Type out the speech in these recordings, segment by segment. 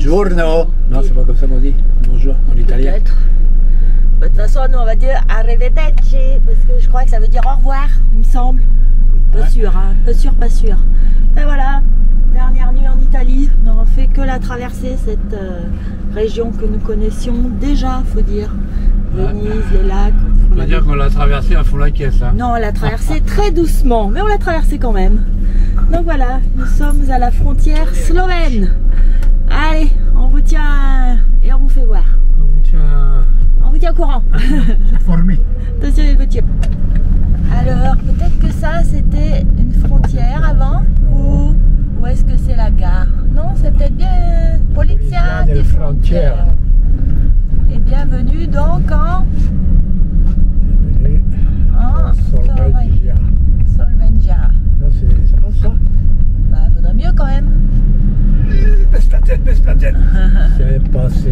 Buongiorno. Non, c'est pas comme ça qu'on dit. Bonjour en italien. Peut-être. De toute façon, nous on va dire arrivederci parce que je crois que ça veut dire au revoir, il me semble. Pas sûr, hein. Pas sûr, pas sûr. Et voilà, dernière nuit en Italie. On n'aura fait que la traversée, cette région que nous connaissions déjà, faut dire. Venise, les lacs. On va dire qu'on l'a traversée à fond la caisse. Hein. Non, on l'a traversée très doucement, mais on l'a traversée quand même. Donc voilà, nous sommes à la frontière slovène. Allez, on vous tient et on vous fait voir. On vous tient au courant. Informé. Attention les voitures. Alors, peut-être que ça, c'était une frontière avant ou est-ce que c'est la gare? Non, c'est peut-être bien Polizia des frontières. Et bienvenue donc en Solvengia. Solvengia. Ça passe ça? Bah, faudrait mieux quand même. Baisse la tête, baisse la tête. C'est passé.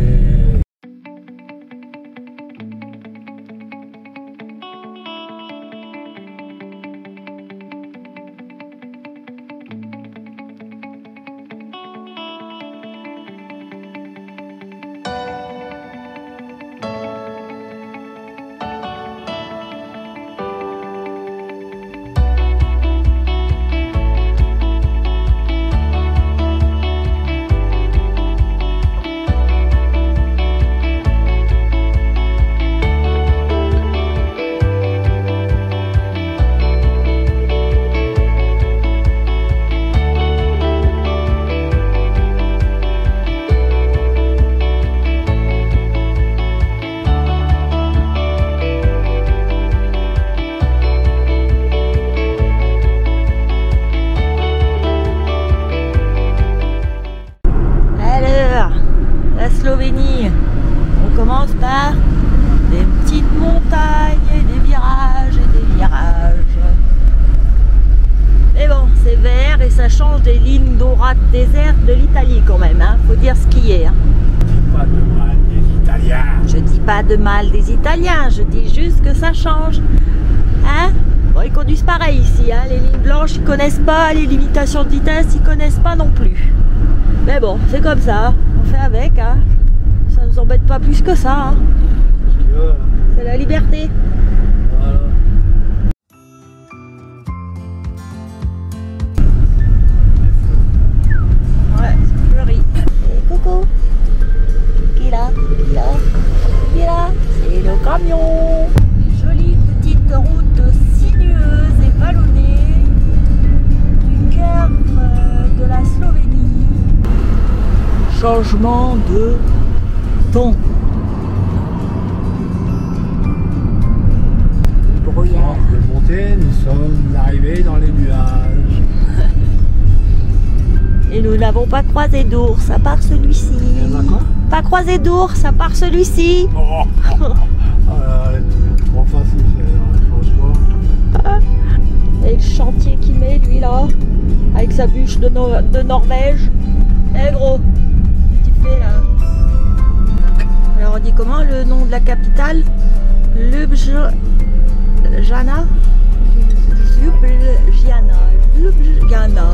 Slovénie, on commence par des petites montagnes et des virages et des virages. Mais bon, c'est vert et ça change des lignes dorades désertes de l'Italie quand même, hein. Faut dire ce qu'il y est. Hein. Pas de mal des Italiens. Je dis pas de mal des Italiens, je dis juste que ça change. Hein? Bon, ils conduisent pareil ici, hein. Les lignes blanches ils connaissent pas, les limitations de vitesse ils connaissent pas non plus. Mais bon, c'est comme ça, on fait avec, hein. Ça nous embête pas plus que ça, hein. C'est la liberté. Voilà. Ouais, c'est fleuri. Et coucou. Qui là? Qui là? Qui là? C'est le camion. Une jolie petite route sinueuse et vallonnée du cœur de la Slovénie. Changement de ton. Brouillard. De montée, nous sommes arrivés dans les nuages. Et nous n'avons pas croisé d'ours, à part celui-ci. Il y en a quoi? Pas croisé d'ours, à part celui-ci. Oh, trop facile, franchement. Et le chantier qu'il met, lui, là, avec sa bûche de Norvège. Eh gros, qu'est-ce que tu fais, là? Alors, on dit comment le nom de la capitale? Ljubljana. Ljubljana,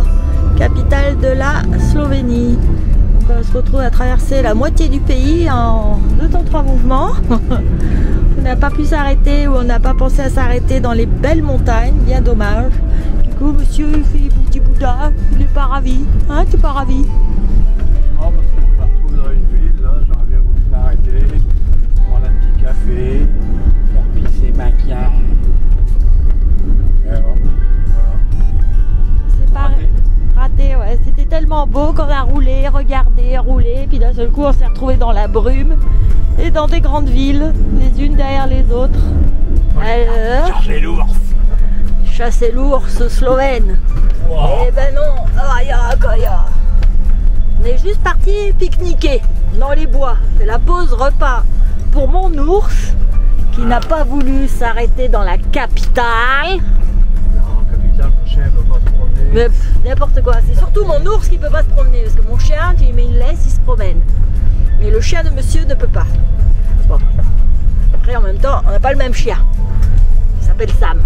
capitale de la Slovénie. Donc, on se retrouve à traverser la moitié du pays en 2 temps 3 mouvements. On n'a pas pu s'arrêter ou on n'a pas pensé à s'arrêter dans les belles montagnes, bien dommage. Du coup, monsieur il fait petit Bouddha, il n'est pas ravi. Hein, tu n'es pas ravi? Non, parce que je me retrouve dans une ville, là, j'aurais bien voulu m'arrêter, prendre un petit café, faire pisser ma chienne. Et voilà. C'est pas raté, ouais. C'était tellement beau qu'on a roulé, regardé, roulé, puis d'un seul coup on s'est retrouvé dans la brume et dans des grandes villes, les unes derrière les autres. Alors, Chercher l'ours. chasser l'ours slovène. Wow. Eh ben non, on est juste parti pique-niquer dans les bois. C'est la pause repas pour mon ours qui n'a pas voulu s'arrêter dans la capitale. Non, capitale, mon chien ne peut pas se promener. Mais n'importe quoi, c'est surtout mon ours qui peut pas se promener parce que mon chien, tu lui mets une laisse, il se promène. Mais le chien de monsieur ne peut pas. Bon. Après en même temps, on n'a pas le même chien. Il s'appelle Sam.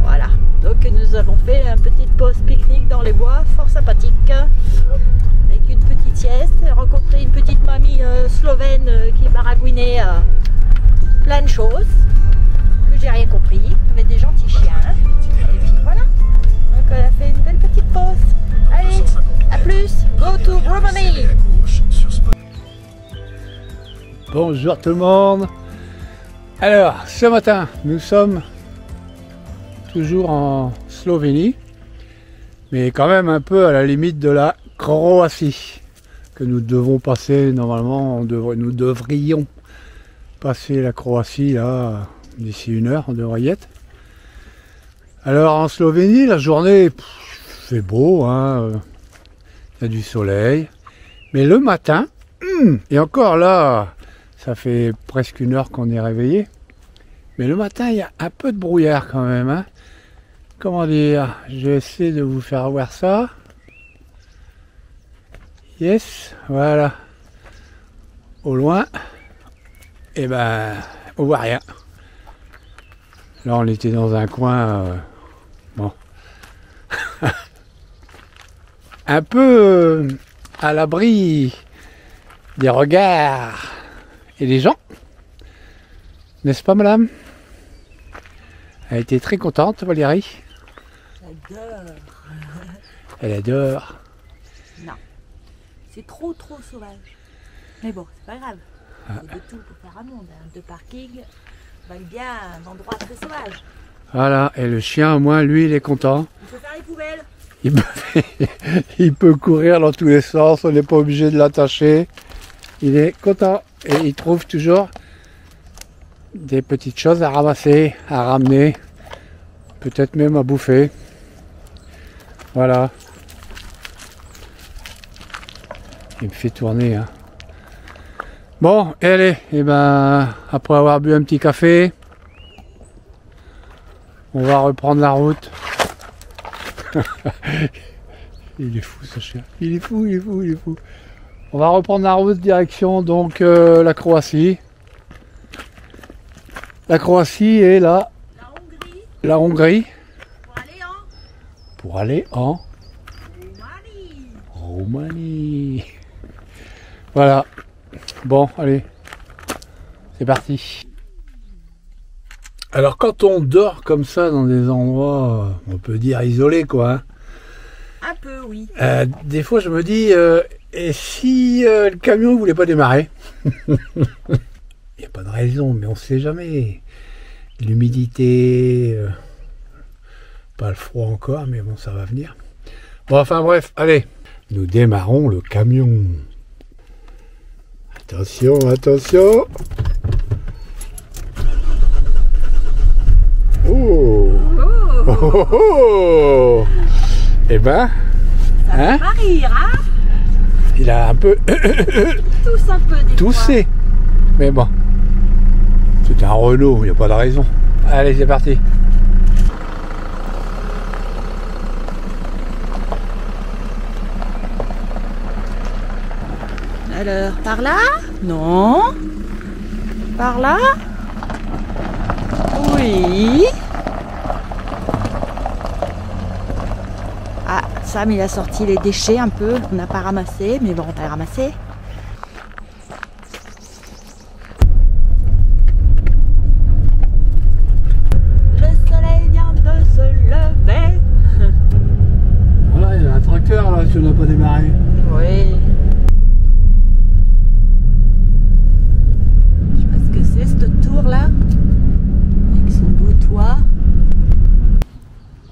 Voilà. Donc nous avons fait une petite pause pique-nique dans les bois, fort sympathique, avec une petite sieste, rencontré une petite mamie slovène qui baragouinait plein de choses, que j'ai rien compris, avec des gentils chiens, et puis voilà, donc on a fait une belle petite pause. Allez, à plus, go to Romani. Bonjour tout le monde. Alors, ce matin, nous sommes toujours en Slovénie, mais quand même un peu à la limite de la Croatie, que nous devons passer, normalement, nous devrions passer la Croatie, là, d'ici 1 heure, on devrait y être. Alors, en Slovénie, la journée, fait beau, hein, il y a du soleil, mais le matin, et encore là, ça fait presque 1 heure qu'on est réveillé, mais le matin, il y a un peu de brouillard quand même, hein. Comment dire, je vais essayer de vous faire voir ça. Yes, voilà. Au loin, et ben, on voit rien. Là, on était dans un coin, bon, un peu à l'abri des regards et des gens. N'est-ce pas, madame? Elle était très contente, Valérie. J'adore. Elle adore. Non, c'est trop sauvage. Mais bon, c'est pas grave. Il y a de tout pour faire un monde. Hein. De parking, valent bien un endroit très sauvage. Voilà, et le chien, au moins, lui, il est content. Il peut faire les poubelles. Il peut courir dans tous les sens, on n'est pas obligé de l'attacher. Il est content et il trouve toujours des petites choses à ramasser, à ramener, peut-être même à bouffer. Voilà. Il me fait tourner. Hein. Bon, et allez, et ben, après avoir bu un petit café, on va reprendre la route. Il est fou ce chien. Il est fou, il est fou, il est fou. On va reprendre la route direction donc la Croatie. La Croatie et la Hongrie. Pour aller en Roumanie. Voilà. Bon, allez. C'est parti. Alors quand on dort comme ça dans des endroits, on peut dire isolés quoi. Hein, un peu, oui. Des fois je me dis, et si le camion ne voulait pas démarrer? Il n'y a pas de raison, mais on ne sait jamais. L'humidité, pas le froid encore, mais bon, ça va venir. Bon, enfin bref, allez, nous démarrons le camion. Attention, attention. Oh, oh, oh, oh. Eh ben, ça hein, va pas rire, hein? Il a un peu tous un peu des toussé, fois. Mais bon, c'est un Renault, il n'y a pas de raison. Allez, c'est parti. Alors, par là? Non. Par là? Oui. Ah, Sam, il a sorti les déchets un peu. On n'a pas ramassé, mais bon, on va les ramasser. Le soleil vient de se lever. Voilà, il y a un tracteur là, si on n'a pas démarré. Oui. Je sais pas ce que c'est, cette tour là. Avec son beau toit.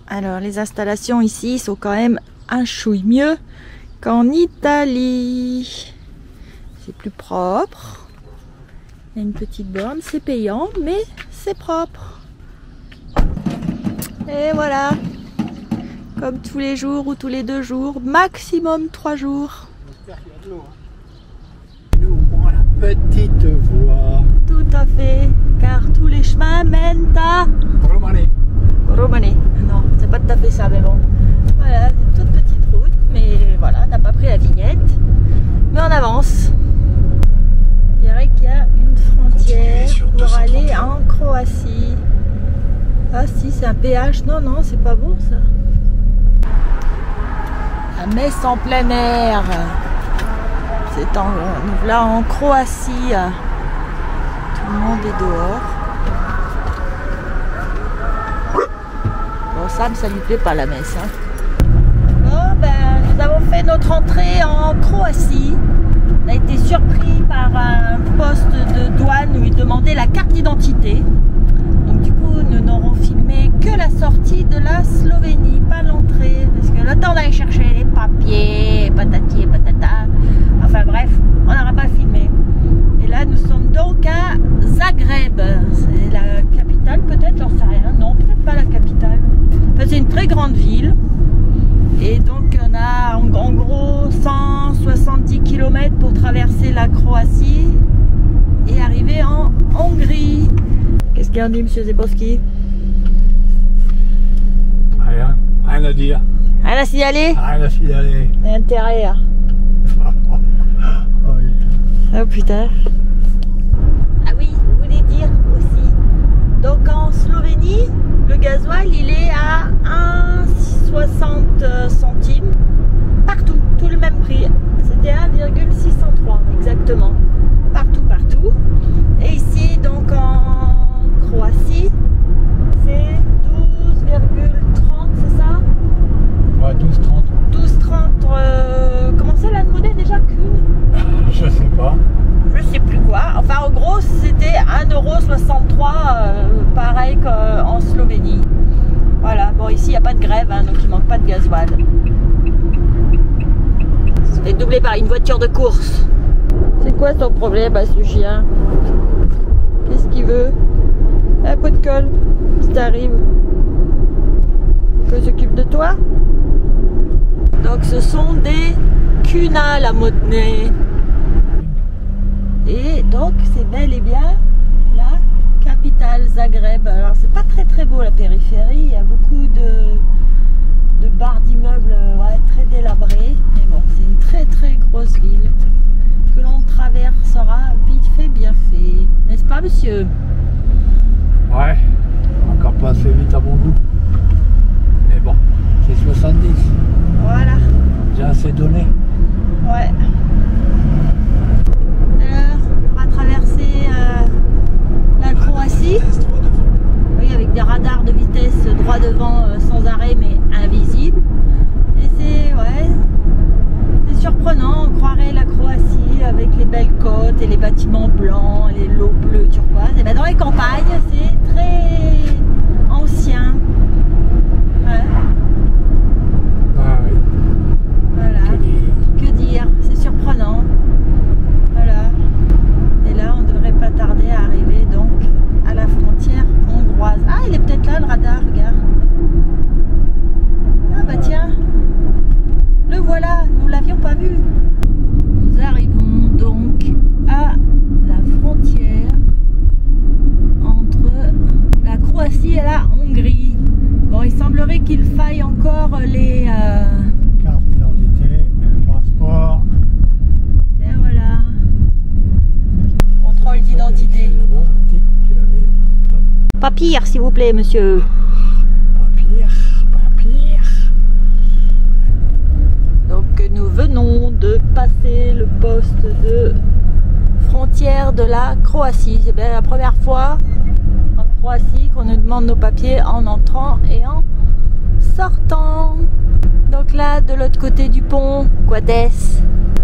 Alors les installations ici sont quand même un chouille mieux qu'en Italie. C'est plus propre. Il y a une petite borne, c'est payant, mais c'est propre. Et voilà. Comme tous les jours ou tous les 2 jours, maximum 3 jours. J'espère qu'il y a de l'eau. Hein. Nous, on prend la petite voie. Tout à fait, car tous les chemins mènent à Roumanie. Roumanie. Non, c'est pas tout à fait ça, mais bon. Voilà, une toute petite route, mais voilà, on n'a pas pris la vignette. Mais on avance. Il dirait qu'il y a une frontière pour aller en Croatie. Ah si, c'est un péage. Non, non, c'est pas bon ça. La messe en plein air. C'est là en Croatie. Tout le monde est dehors. Bon, Sam, ça lui plaît pas la messe. Hein. Bon, ben, nous avons fait notre entrée en Croatie. On a été surpris par un poste de douane où ils demandaient la carte d'identité. Donc du coup, nous n'aurons filmé que la sortie de la Slovénie, pas l'entrée. Parce que le temps d'aller chercher les papiers, patati et patata. Enfin bref, on n'aura pas filmé. Et là, nous sommes donc à Zagreb. C'est la capitale peut-être, j'en sais rien. Non, peut-être pas la capitale. Enfin, c'est une très grande ville. Et donc on a en gros 170 km pour traverser la Croatie et arriver en Hongrie. Qu'est-ce qu'il y a dit, monsieur Zeborski? Rien, rien à dire. Rien à signaler? Rien à signaler. Intérêt. Hein. Oh putain. Ah oui, vous voulez dire aussi. Donc en Slovénie, le gasoil il est à 1,60 centimes partout, tout le même prix. C'était 1,603 exactement. Partout, partout. Et ici, donc en Croatie, c'est 12,30, c'est ça? Ouais, 12,30. 12,30. Comment c'est la monnaie déjà qu'une? Je sais pas. Je sais plus quoi. Enfin, en gros, c'était 1,63 €, pareil qu'en Slovénie. Voilà. Bon, ici, il n'y a pas de grève, hein, donc il manque pas de gasoil. C'est doublé par une voiture de course. C'est quoi ton problème à ce chien? Qu'est-ce qu'il veut? Un pot de colle, si t'arrive. Que s'occupe de toi? Donc, ce sont des cunas, la Montenay. Et donc c'est bel et bien la capitale Zagreb. Alors c'est pas très très beau la périphérie, il y a beaucoup de barres d'immeubles ouais, très délabrés. Mais bon, c'est une très très grosse ville que l'on traversera vite fait bien fait. N'est-ce pas monsieur? Ouais, encore pas assez vite à mon goût. Mais bon, c'est 70. Voilà. J'ai assez donné. Ouais. Alors, on va traverser la Croatie. Oui, avec des radars de vitesse droit devant sans arrêt mais invisibles. Et c'est ouais, c'est surprenant, on croirait la Croatie avec les belles côtes et les bâtiments blancs, et l'eau bleue turquoise. Et ben dans les campagnes, c'est très ancien. Ouais. Ah oui. Voilà. Que dire, c'est surprenant. Voilà. Et là, on ne devrait pas tarder à arriver donc à la frontière hongroise. Ah, il est peut-être là le radar, regarde. Ah bah tiens, le voilà, nous l'avions pas vu. Nous arrivons donc à la frontière entre la Croatie et la Hongrie. Bon, il semblerait qu'il faille encore les... Carte d'identité, passeport. Et voilà. Contrôle d'identité. Papier, s'il vous plaît, monsieur. Papier. Donc nous venons de passer le poste de frontière de la Croatie. C'est bien la première fois en Croatie qu'on nous demande nos papiers en entrant et en sortant. Donc là, de l'autre côté du pont, Guades,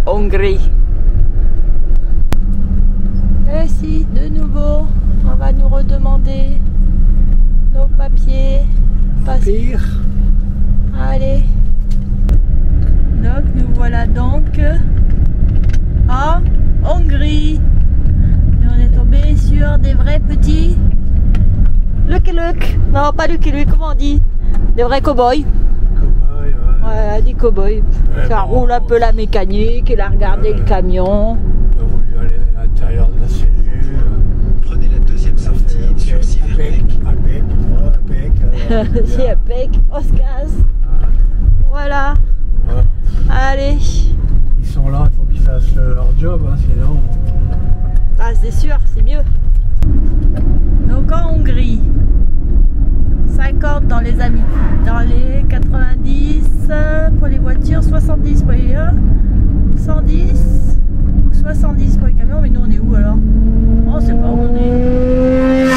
Hongrie. Et ici, de nouveau, on va nous redemander nos papiers. Papier. Allez. Donc nous voilà donc en Hongrie. Et on est tombé sur des vrais petits Lucky-Luke. Non, pas Lucky-Luke, comment on dit? Des vrais cow-boys. Cow-boy, ouais. Ouais, des cow-boys. Ouais, Ça bon, roule un peu la mécanique, il a regardé le camion. On a voulu aller à l'intérieur de la cellule. Prenez la deuxième sortie sur Siverbeek. Si à Pec, on se casse. Voilà. Ouais. Allez. Ils sont là, il faut qu'ils fassent leur job, hein, sinon. Ah, c'est sûr, c'est mieux. Donc en Hongrie, 50 dans les 90 pour les voitures, 70 pour les 110 ou 70 pour les camions. Mais nous on est où alors? On sait pas où on est.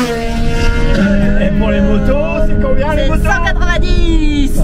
Et pour les motos, c'est combien les motos? 190.